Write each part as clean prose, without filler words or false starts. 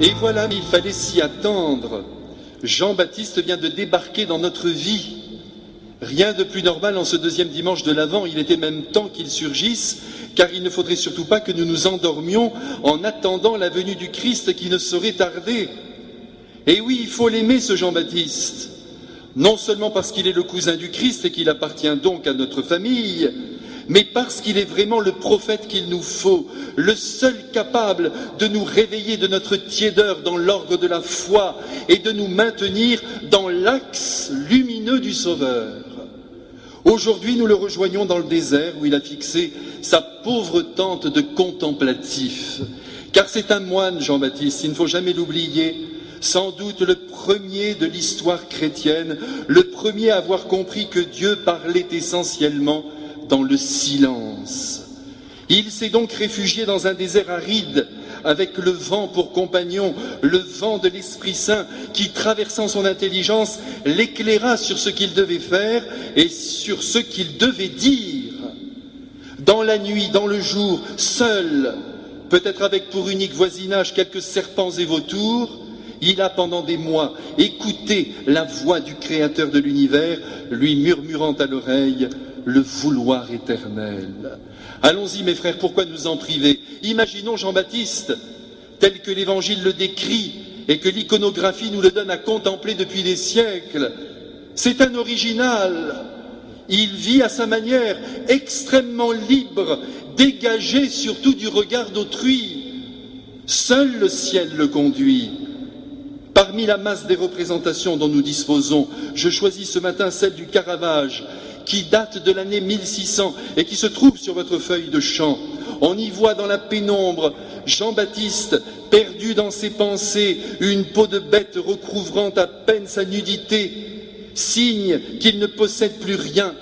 Et voilà, il fallait s'y attendre. Jean-Baptiste vient de débarquer dans notre vie. Rien de plus normal en ce deuxième dimanche de l'Avent, il était même temps qu'il surgisse, car il ne faudrait surtout pas que nous nous endormions en attendant la venue du Christ qui ne saurait tarder. Et oui, il faut l'aimer, ce Jean-Baptiste, non seulement parce qu'il est le cousin du Christ et qu'il appartient donc à notre famille, mais parce qu'il est vraiment le prophète qu'il nous faut, le seul capable de nous réveiller de notre tiédeur dans l'ordre de la foi et de nous maintenir dans l'axe lumineux du Sauveur. Aujourd'hui, nous le rejoignons dans le désert où il a fixé sa pauvre tente de contemplatif. Car c'est un moine, Jean-Baptiste, il ne faut jamais l'oublier, sans doute le premier de l'histoire chrétienne, le premier à avoir compris que Dieu parlait essentiellement dans le silence. Il s'est donc réfugié dans un désert aride, avec le vent pour compagnon, le vent de l'Esprit Saint, qui, traversant son intelligence, l'éclaira sur ce qu'il devait faire et sur ce qu'il devait dire. Dans la nuit, dans le jour, seul, peut-être avec pour unique voisinage quelques serpents et vautours, il a pendant des mois écouté la voix du Créateur de l'univers, lui murmurant à l'oreille le vouloir éternel. Allons-y, mes frères, pourquoi nous en priver? Imaginons Jean-Baptiste, tel que l'Évangile le décrit et que l'iconographie nous le donne à contempler depuis des siècles. C'est un original. Il vit à sa manière, extrêmement libre, dégagé surtout du regard d'autrui. Seul le ciel le conduit. Parmi la masse des représentations dont nous disposons, je choisis ce matin celle du Caravage, qui date de l'année 1600 et qui se trouve sur votre feuille de chant. On y voit dans la pénombre Jean-Baptiste, perdu dans ses pensées, une peau de bête recouvrant à peine sa nudité, signe qu'il ne possède plus rien.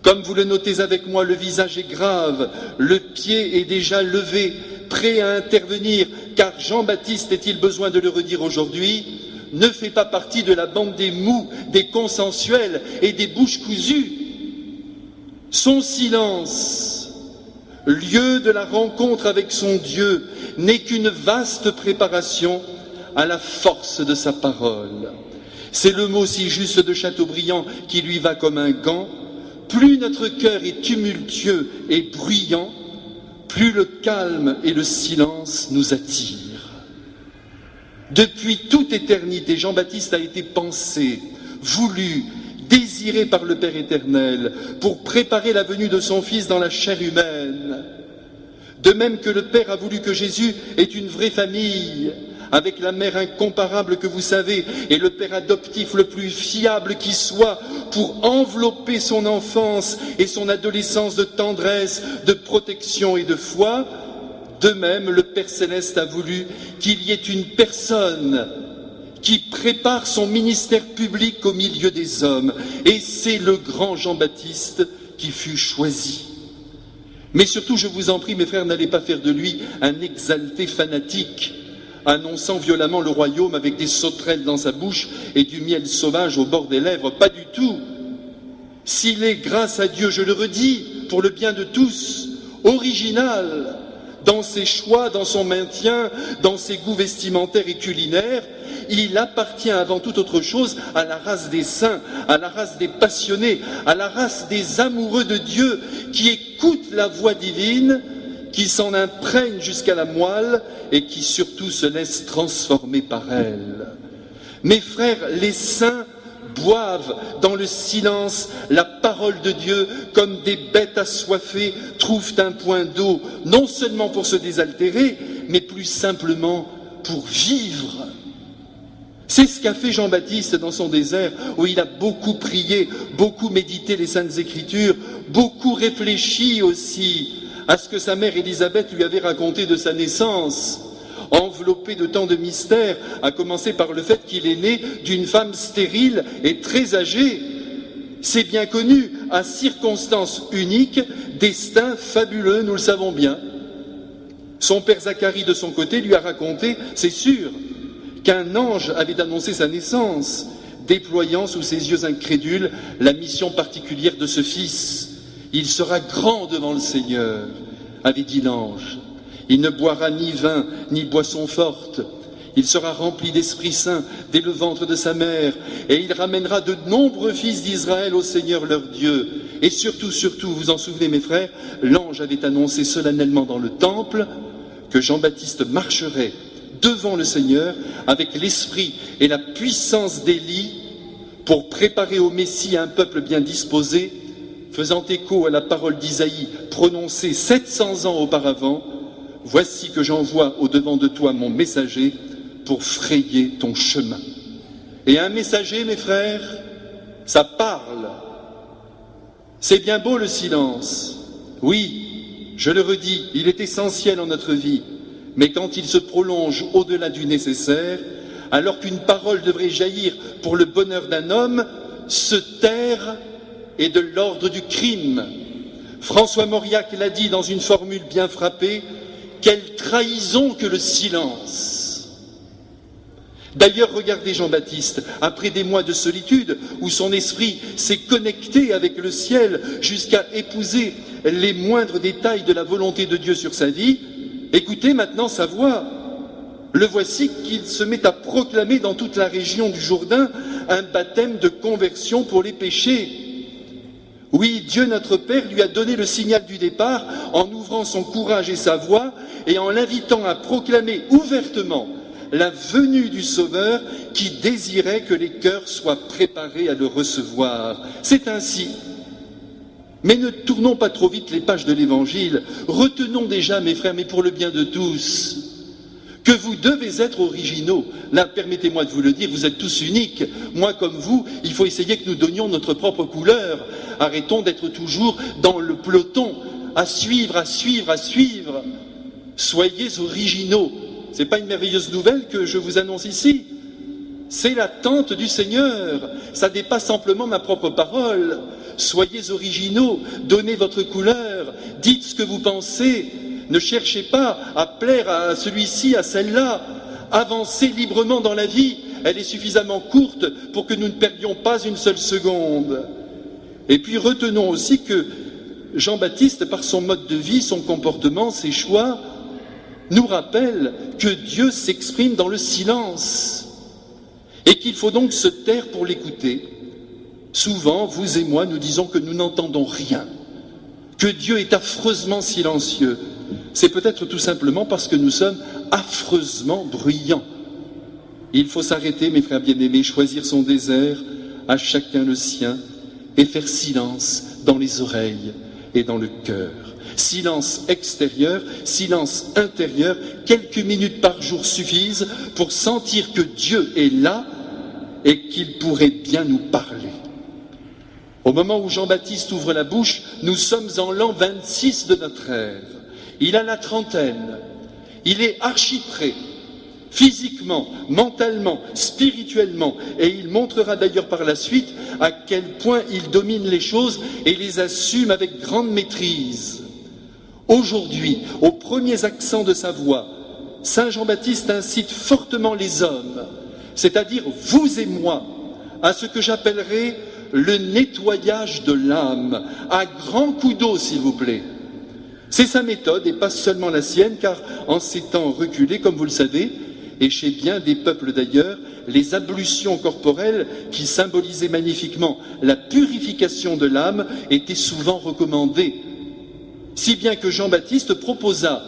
Comme vous le notez avec moi, le visage est grave, le pied est déjà levé, prêt à intervenir, car Jean-Baptiste, est-il besoin de le redire aujourd'hui, ne fait pas partie de la bande des mous, des consensuels et des bouches cousues. Son silence, lieu de la rencontre avec son Dieu, n'est qu'une vaste préparation à la force de sa parole. C'est le mot si juste de Chateaubriand qui lui va comme un gant. Plus notre cœur est tumultueux et bruyant, plus le calme et le silence nous attirent. Depuis toute éternité, Jean-Baptiste a été pensé, voulu, désiré par le Père éternel pour préparer la venue de son Fils dans la chair humaine. De même que le Père a voulu que Jésus ait une vraie famille, avec la mère incomparable que vous savez et le Père adoptif le plus fiable qui soit pour envelopper son enfance et son adolescence de tendresse, de protection et de foi. De même, le Père Céleste a voulu qu'il y ait une personne qui prépare son ministère public au milieu des hommes. Et c'est le grand Jean-Baptiste qui fut choisi. Mais surtout, je vous en prie, mes frères, n'allez pas faire de lui un exalté fanatique, annonçant violemment le royaume avec des sauterelles dans sa bouche et du miel sauvage au bord des lèvres. Pas du tout. S'il est, grâce à Dieu, je le redis, pour le bien de tous, original, dans ses choix, dans son maintien, dans ses goûts vestimentaires et culinaires, il appartient avant toute autre chose à la race des saints, à la race des passionnés, à la race des amoureux de Dieu qui écoutent la voix divine, qui s'en imprègnent jusqu'à la moelle et qui surtout se laissent transformer par elle. Mes frères, les saints boivent dans le silence la parole de Dieu comme des bêtes assoiffées trouvent un point d'eau, non seulement pour se désaltérer, mais plus simplement pour vivre. C'est ce qu'a fait Jean-Baptiste dans son désert, où il a beaucoup prié, beaucoup médité les Saintes Écritures, beaucoup réfléchi aussi à ce que sa mère Élisabeth lui avait raconté de sa naissance, enveloppé de tant de mystères, à commencer par le fait qu'il est né d'une femme stérile et très âgée. C'est bien connu, à circonstances uniques, destin fabuleux, nous le savons bien. Son père Zacharie, de son côté, lui a raconté, c'est sûr, qu'un ange avait annoncé sa naissance, déployant sous ses yeux incrédules la mission particulière de ce fils. Il sera grand devant le Seigneur, avait dit l'ange. Il ne boira ni vin, ni boisson forte, Il sera rempli d'Esprit Saint dès le ventre de sa mère, et il ramènera de nombreux fils d'Israël au Seigneur leur Dieu. Et surtout, vous vous en souvenez mes frères, l'ange avait annoncé solennellement dans le temple que Jean-Baptiste marcherait devant le Seigneur avec l'esprit et la puissance d'Élie pour préparer au Messie un peuple bien disposé, faisant écho à la parole d'Isaïe prononcée 700 ans auparavant. Voici que j'envoie au-devant de toi mon messager pour frayer ton chemin. Et un messager, mes frères, ça parle. C'est bien beau le silence. Oui, je le redis, il est essentiel en notre vie. Mais quand il se prolonge au-delà du nécessaire, alors qu'une parole devrait jaillir pour le bonheur d'un homme, se taire est de l'ordre du crime. François Mauriac l'a dit dans une formule bien frappée, quelle trahison que le silence. D'ailleurs, regardez Jean-Baptiste, après des mois de solitude, où son esprit s'est connecté avec le ciel jusqu'à épouser les moindres détails de la volonté de Dieu sur sa vie, écoutez maintenant sa voix. Le voici qu'il se met à proclamer dans toute la région du Jourdain un baptême de conversion pour les péchés. Oui, Dieu notre Père lui a donné le signal du départ en ouvrant son courage et sa voix et en l'invitant à proclamer ouvertement la venue du Sauveur qui désirait que les cœurs soient préparés à le recevoir. C'est ainsi. Mais ne tournons pas trop vite les pages de l'Évangile. Retenons déjà, mes frères, mais pour le bien de tous, que vous devez être originaux. Là, permettez-moi de vous le dire, vous êtes tous uniques. Moi comme vous, il faut essayer que nous donnions notre propre couleur. Arrêtons d'être toujours dans le peloton, à suivre. Soyez originaux. Ce n'est pas une merveilleuse nouvelle que je vous annonce ici. C'est l'attente du Seigneur. Ça dépasse simplement ma propre parole. Soyez originaux, donnez votre couleur, dites ce que vous pensez. Ne cherchez pas à plaire à celui-ci, à celle-là. Avancez librement dans la vie. Elle est suffisamment courte pour que nous ne perdions pas une seule seconde. Et puis retenons aussi que Jean-Baptiste, par son mode de vie, son comportement, ses choix, nous rappelle que Dieu s'exprime dans le silence et qu'il faut donc se taire pour l'écouter. Souvent, vous et moi, nous disons que nous n'entendons rien, que Dieu est affreusement silencieux. C'est peut-être tout simplement parce que nous sommes affreusement bruyants. Il faut s'arrêter, mes frères bien-aimés, choisir son désert, à chacun le sien, et faire silence dans les oreilles et dans le cœur. Silence extérieur, silence intérieur, quelques minutes par jour suffisent pour sentir que Dieu est là et qu'il pourrait bien nous parler. Au moment où Jean-Baptiste ouvre la bouche, nous sommes en l'an 26 de notre ère. Il a la trentaine, il est archi-prêt, physiquement, mentalement, spirituellement, et il montrera d'ailleurs par la suite à quel point il domine les choses et les assume avec grande maîtrise. Aujourd'hui, aux premiers accents de sa voix, Saint Jean-Baptiste incite fortement les hommes, c'est-à-dire vous et moi, à ce que j'appellerai le nettoyage de l'âme, à grands coups d'eau s'il vous plaît. C'est sa méthode et pas seulement la sienne, car en ces temps reculés, comme vous le savez, et chez bien des peuples d'ailleurs, les ablutions corporelles qui symbolisaient magnifiquement la purification de l'âme étaient souvent recommandées. Si bien que Jean-Baptiste proposa,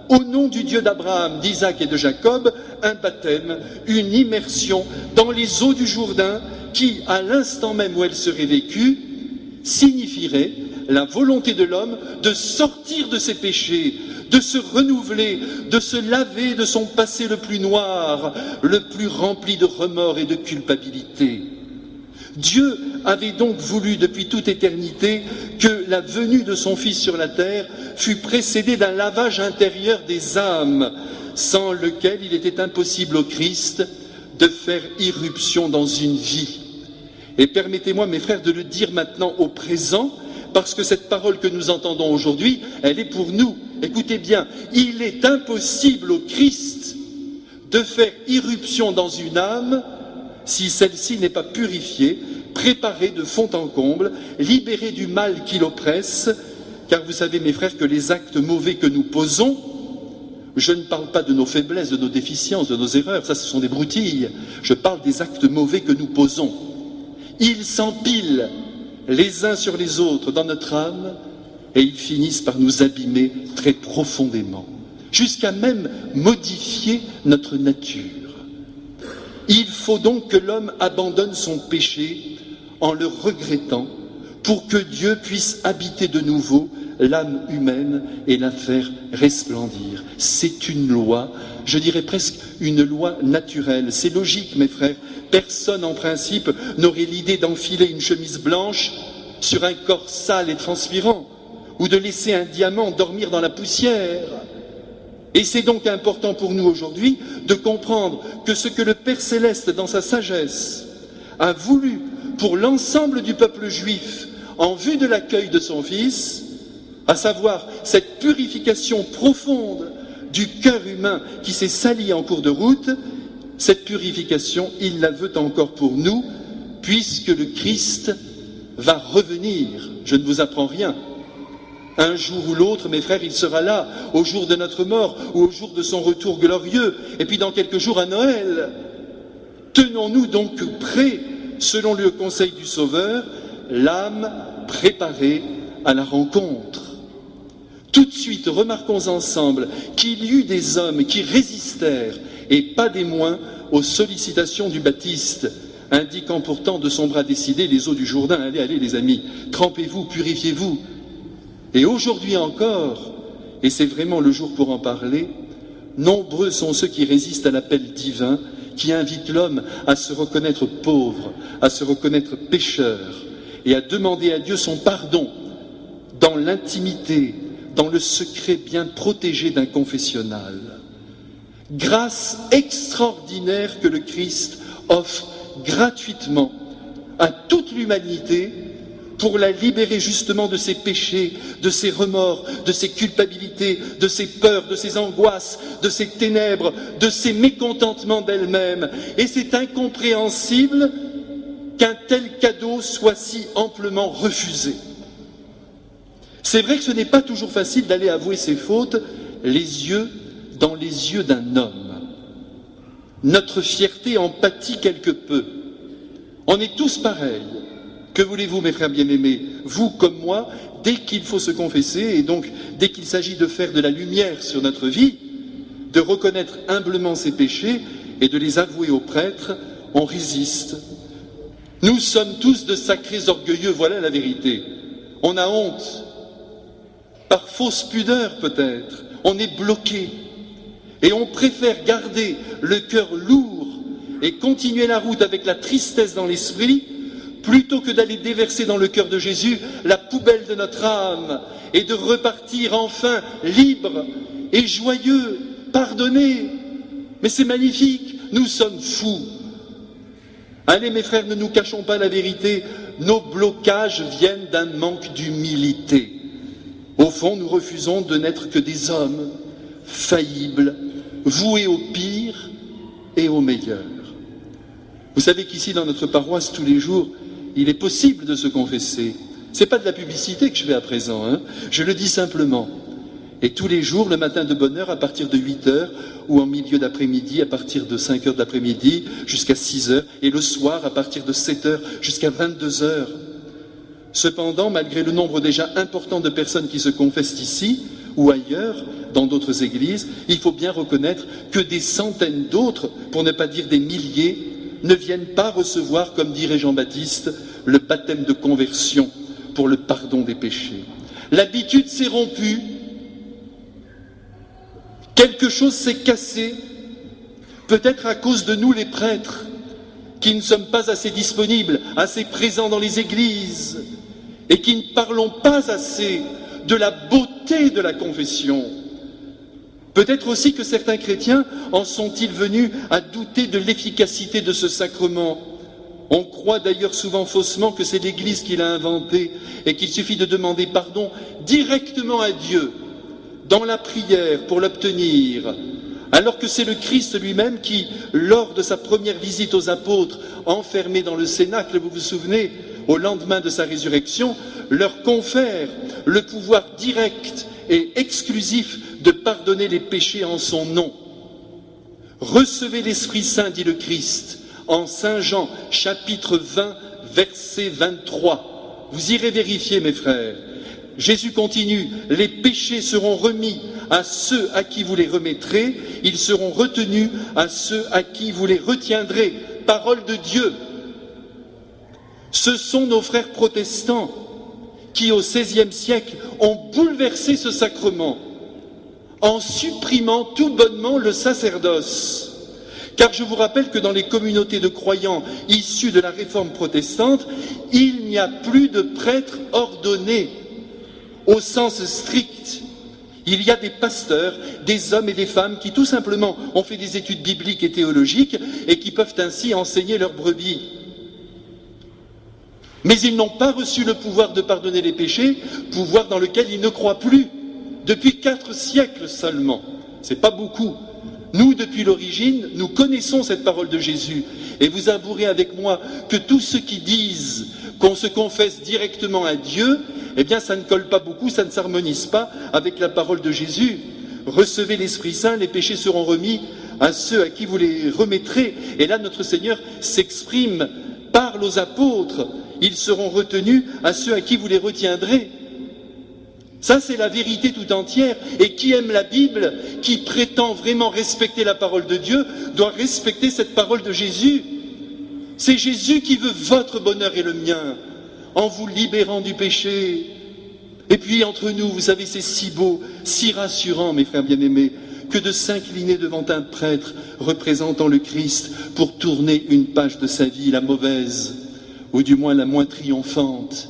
au nom du Dieu d'Abraham, d'Isaac et de Jacob, un baptême, une immersion dans les eaux du Jourdain qui, à l'instant même où elle serait vécue, signifierait la volonté de l'homme de sortir de ses péchés, de se renouveler, de se laver de son passé le plus noir, le plus rempli de remords et de culpabilité. Dieu avait donc voulu depuis toute éternité que la venue de son Fils sur la terre fût précédée d'un lavage intérieur des âmes, sans lequel il était impossible au Christ de faire irruption dans une vie. Et permettez-moi, mes frères, de le dire maintenant au présent, parce que cette parole que nous entendons aujourd'hui, elle est pour nous. Écoutez bien, il est impossible au Christ de faire irruption dans une âme si celle-ci n'est pas purifiée, préparée de fond en comble, libérée du mal qui l'oppresse, car vous savez, mes frères, que les actes mauvais que nous posons Je ne parle pas de nos faiblesses, de nos déficiences, de nos erreurs, ça ce sont des broutilles. Je parle des actes mauvais que nous posons. Ils s'empilent les uns sur les autres dans notre âme et ils finissent par nous abîmer très profondément, jusqu'à même modifier notre nature. Il faut donc que l'homme abandonne son péché en le regrettant pour que Dieu puisse habiter de nouveau l'âme humaine et la faire resplendir. C'est une loi, je dirais presque une loi naturelle. C'est logique, mes frères. Personne, en principe, n'aurait l'idée d'enfiler une chemise blanche sur un corps sale et transpirant, ou de laisser un diamant dormir dans la poussière. Et c'est donc important pour nous aujourd'hui de comprendre que ce que le Père Céleste, dans sa sagesse, a voulu pour l'ensemble du peuple juif en vue de l'accueil de son Fils, à savoir cette purification profonde du cœur humain qui s'est sali en cours de route, cette purification, il la veut encore pour nous, puisque le Christ va revenir. Je ne vous apprends rien. Un jour ou l'autre, mes frères, il sera là, au jour de notre mort ou au jour de son retour glorieux, et puis dans quelques jours à Noël. Tenons-nous donc prêts, selon le conseil du Sauveur, l'âme préparée à la rencontre. Tout de suite, remarquons ensemble qu'il y eut des hommes qui résistèrent, et pas des moins, aux sollicitations du Baptiste, indiquant pourtant de son bras décidé les eaux du Jourdain. Allez, allez les amis, trempez-vous, purifiez-vous. Et aujourd'hui encore, et c'est vraiment le jour pour en parler, nombreux sont ceux qui résistent à l'appel divin, qui invite l'homme à se reconnaître pauvre, à se reconnaître pécheur, et à demander à Dieu son pardon dans l'intimité, dans le secret bien protégé d'un confessionnal. Grâce extraordinaire que le Christ offre gratuitement à toute l'humanité pour la libérer justement de ses péchés, de ses remords, de ses culpabilités, de ses peurs, de ses angoisses, de ses ténèbres, de ses mécontentements d'elle-même. Et c'est incompréhensible qu'un tel cadeau soit si amplement refusé. C'est vrai que ce n'est pas toujours facile d'aller avouer ses fautes dans les yeux d'un homme. Notre fierté en pâtit quelque peu. On est tous pareils. Que voulez-vous, mes frères bien-aimés? Vous comme moi, dès qu'il faut se confesser, et donc dès qu'il s'agit de faire de la lumière sur notre vie, de reconnaître humblement ses péchés et de les avouer au prêtre, on résiste. Nous sommes tous de sacrés orgueilleux, voilà la vérité. On a honte. Par fausse pudeur peut-être, on est bloqué. Et on préfère garder le cœur lourd et continuer la route avec la tristesse dans l'esprit, plutôt que d'aller déverser dans le cœur de Jésus la poubelle de notre âme et de repartir enfin libre et joyeux, pardonné. Mais c'est magnifique, nous sommes fous. Allez mes frères, ne nous cachons pas la vérité, nos blocages viennent d'un manque d'humilité. Au fond, nous refusons de n'être que des hommes faillibles, voués au pire et au meilleur. Vous savez qu'ici, dans notre paroisse, tous les jours, il est possible de se confesser. C'est pas de la publicité que je fais à présent, hein. Je le dis simplement. Et tous les jours, le matin de bonne heure, à partir de 8 heures, ou en milieu d'après-midi, à partir de 5 heures de l'après-midi, jusqu'à 6 heures, et le soir, à partir de 7 heures, jusqu'à 22 heures. Cependant, malgré le nombre déjà important de personnes qui se confessent ici, ou ailleurs, dans d'autres églises, il faut bien reconnaître que des centaines d'autres, pour ne pas dire des milliers, ne viennent pas recevoir, comme dirait Jean-Baptiste, le baptême de conversion pour le pardon des péchés. L'habitude s'est rompue, quelque chose s'est cassé, peut-être à cause de nous les prêtres, qui ne sommes pas assez disponibles, assez présents dans les églises, et qui ne parlons pas assez de la beauté de la confession. Peut-être aussi que certains chrétiens en sont-ils venus à douter de l'efficacité de ce sacrement. On croit d'ailleurs souvent faussement que c'est l'Église qui l'a inventé et qu'il suffit de demander pardon directement à Dieu, dans la prière pour l'obtenir, alors que c'est le Christ lui-même qui, lors de sa première visite aux apôtres, enfermés dans le cénacle, vous vous souvenez, au lendemain de sa résurrection, leur confère le pouvoir direct et exclusif de pardonner les péchés en son nom. Recevez l'Esprit Saint, dit le Christ, en Saint Jean, chapitre 20, verset 23. Vous irez vérifier, mes frères. Jésus continue, les péchés seront remis à ceux à qui vous les remettrez, ils seront retenus à ceux à qui vous les retiendrez. Parole de Dieu. Ce sont nos frères protestants qui, au XVIe siècle, ont bouleversé ce sacrement en supprimant tout bonnement le sacerdoce. Car je vous rappelle que dans les communautés de croyants issus de la réforme protestante, il n'y a plus de prêtres ordonnés au sens strict. Il y a des pasteurs, des hommes et des femmes qui tout simplement ont fait des études bibliques et théologiques et qui peuvent ainsi enseigner leurs brebis. Mais ils n'ont pas reçu le pouvoir de pardonner les péchés, pouvoir dans lequel ils ne croient plus, depuis 4 siècles seulement. C'est pas beaucoup. Nous, depuis l'origine, nous connaissons cette parole de Jésus. Et vous avouerez avec moi que tous ceux qui disent qu'on se confesse directement à Dieu, eh bien ça ne colle pas beaucoup, ça ne s'harmonise pas avec la parole de Jésus. Recevez l'Esprit Saint, les péchés seront remis à ceux à qui vous les remettrez. Et là, notre Seigneur s'exprime, parle aux apôtres. Ils seront retenus à ceux à qui vous les retiendrez. Ça, c'est la vérité tout entière. Et qui aime la Bible, qui prétend vraiment respecter la parole de Dieu, doit respecter cette parole de Jésus. C'est Jésus qui veut votre bonheur et le mien, en vous libérant du péché. Et puis, entre nous, vous savez, c'est si beau, si rassurant, mes frères bien-aimés, que de s'incliner devant un prêtre représentant le Christ pour tourner une page de sa vie, la mauvaise, ou du moins la moins triomphante,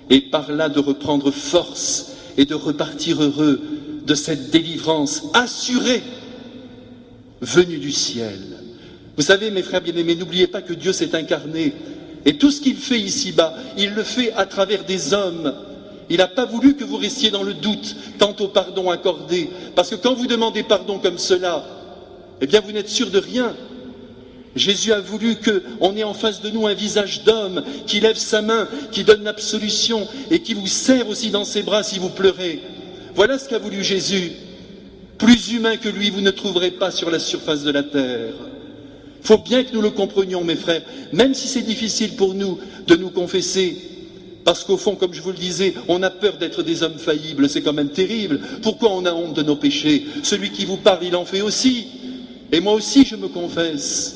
et par là de reprendre force et de repartir heureux de cette délivrance assurée, venue du ciel. Vous savez, mes frères bien-aimés, n'oubliez pas que Dieu s'est incarné, et tout ce qu'il fait ici-bas, il le fait à travers des hommes. Il n'a pas voulu que vous restiez dans le doute quant au pardon accordé, parce que quand vous demandez pardon comme cela, eh bien vous n'êtes sûr de rien. Jésus a voulu qu'on ait en face de nous un visage d'homme qui lève sa main, qui donne l'absolution et qui vous serre aussi dans ses bras si vous pleurez. Voilà ce qu'a voulu Jésus. Plus humain que lui, vous ne trouverez pas sur la surface de la terre. Il faut bien que nous le comprenions, mes frères, même si c'est difficile pour nous de nous confesser, parce qu'au fond, comme je vous le disais, on a peur d'être des hommes faillibles, c'est quand même terrible. Pourquoi on a honte de nos péchés? Celui qui vous parle, il en fait aussi. Et moi aussi, je me confesse.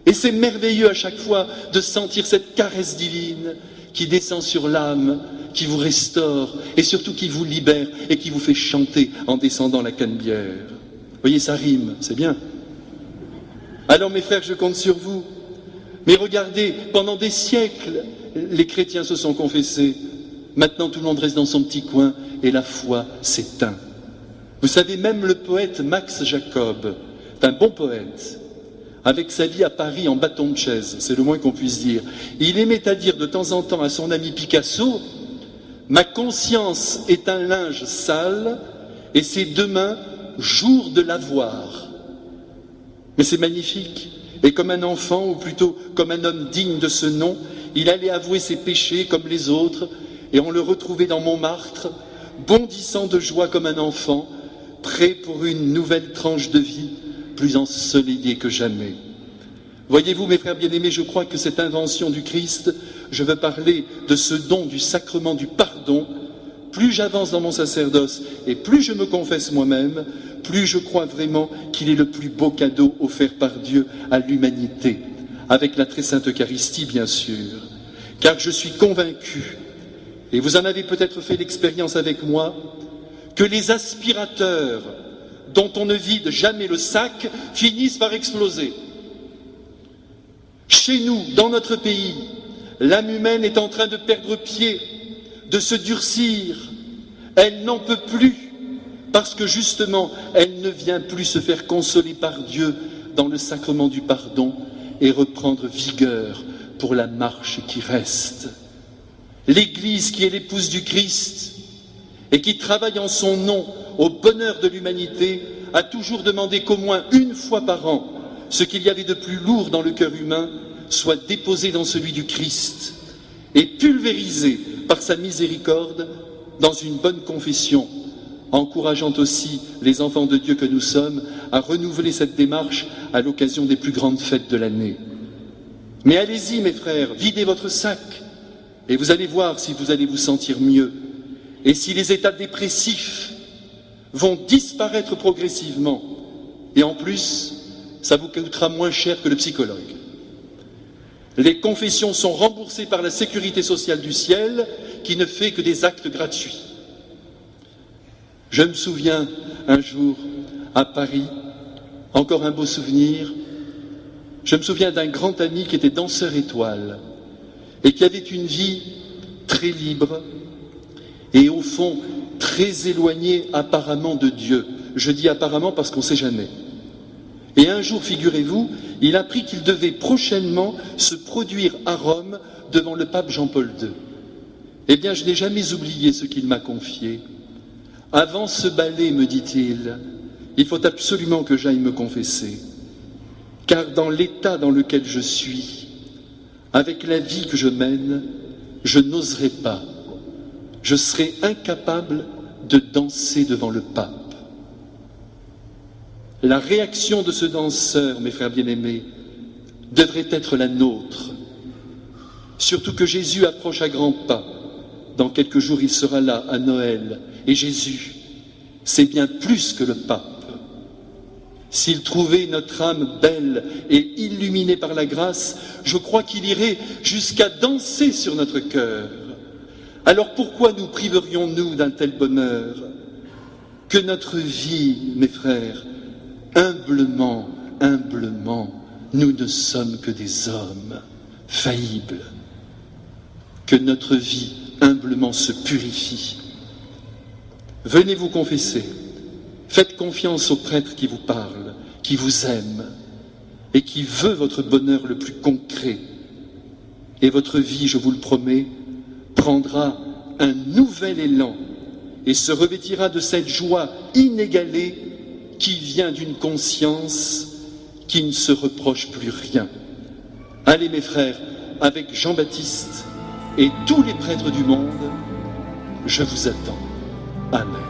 Et c'est merveilleux à chaque fois de sentir cette caresse divine qui descend sur l'âme, qui vous restaure et surtout qui vous libère et qui vous fait chanter en descendant la canebière. Vous voyez, ça rime, c'est bien. Alors mes frères, je compte sur vous. Mais regardez, pendant des siècles, les chrétiens se sont confessés. Maintenant, tout le monde reste dans son petit coin et la foi s'éteint. Vous savez, même le poète Max Jacob, c'est un bon poète, avec sa vie à Paris en bâton de chaise, c'est le moins qu'on puisse dire. Il aimait à dire de temps en temps à son ami Picasso, « Ma conscience est un linge sale et ses 2 mains jour de lavoir. » Mais c'est magnifique. Et comme un enfant, ou plutôt comme un homme digne de ce nom, il allait avouer ses péchés comme les autres, et on le retrouvait dans Montmartre, bondissant de joie comme un enfant, prêt pour une nouvelle tranche de vie, plus ensoleillé que jamais. Voyez-vous, mes frères bien-aimés, je crois que cette invention du Christ, je veux parler de ce don du sacrement du pardon. Plus j'avance dans mon sacerdoce et plus je me confesse moi-même, plus je crois vraiment qu'il est le plus beau cadeau offert par Dieu à l'humanité, avec la très sainte Eucharistie, bien sûr. Car je suis convaincu, et vous en avez peut-être fait l'expérience avec moi, que les aspirateurs dont on ne vide jamais le sac, finissent par exploser. Chez nous, dans notre pays, l'âme humaine est en train de perdre pied, de se durcir. Elle n'en peut plus, parce que justement, elle ne vient plus se faire consoler par Dieu dans le sacrement du pardon et reprendre vigueur pour la marche qui reste. L'Église, qui est l'épouse du Christ et qui travaille en son nom au bonheur de l'humanité, a toujours demandé qu'au moins une fois par an, ce qu'il y avait de plus lourd dans le cœur humain soit déposé dans celui du Christ et pulvérisé par sa miséricorde dans une bonne confession encourageant aussi les enfants de Dieu que nous sommes à renouveler cette démarche à l'occasion des plus grandes fêtes de l'année. Mais allez-y, mes frères, videz votre sac, et vous allez voir si vous allez vous sentir mieux, et si les états dépressifs vont disparaître progressivement, et en plus, ça vous coûtera moins cher que le psychologue. Les confessions sont remboursées par la sécurité sociale du ciel, qui ne fait que des actes gratuits. Je me souviens un jour, à Paris, encore un beau souvenir, je me souviens d'un grand ami qui était danseur étoile et qui avait une vie très libre et au fond très éloignée apparemment de Dieu. Je dis apparemment parce qu'on ne sait jamais. Et un jour, figurez-vous, il apprit qu'il devait prochainement se produire à Rome devant le pape Jean-Paul II. Eh bien, je n'ai jamais oublié ce qu'il m'a confié. Avant ce ballet, me dit-il, il faut absolument que j'aille me confesser, car dans l'état dans lequel je suis, avec la vie que je mène, je n'oserais pas, je serais incapable de danser devant le pape. La réaction de ce danseur, mes frères bien-aimés, devrait être la nôtre, surtout que Jésus approche à grands pas. Dans quelques jours, il sera là, à Noël. Et Jésus, c'est bien plus que le pape. S'il trouvait notre âme belle et illuminée par la grâce, je crois qu'il irait jusqu'à danser sur notre cœur. Alors pourquoi nous priverions-nous d'un tel bonheur? Que notre vie, mes frères, humblement, nous ne sommes que des hommes faillibles. Que notre vie, humblement, se purifie. Venez vous confesser. Faites confiance au prêtre qui vous parle, qui vous aime et qui veut votre bonheur le plus concret. Et votre vie, je vous le promets, prendra un nouvel élan et se revêtira de cette joie inégalée qui vient d'une conscience qui ne se reproche plus rien. Allez mes frères, avec Jean-Baptiste et tous les prêtres du monde, je vous attends. Amen.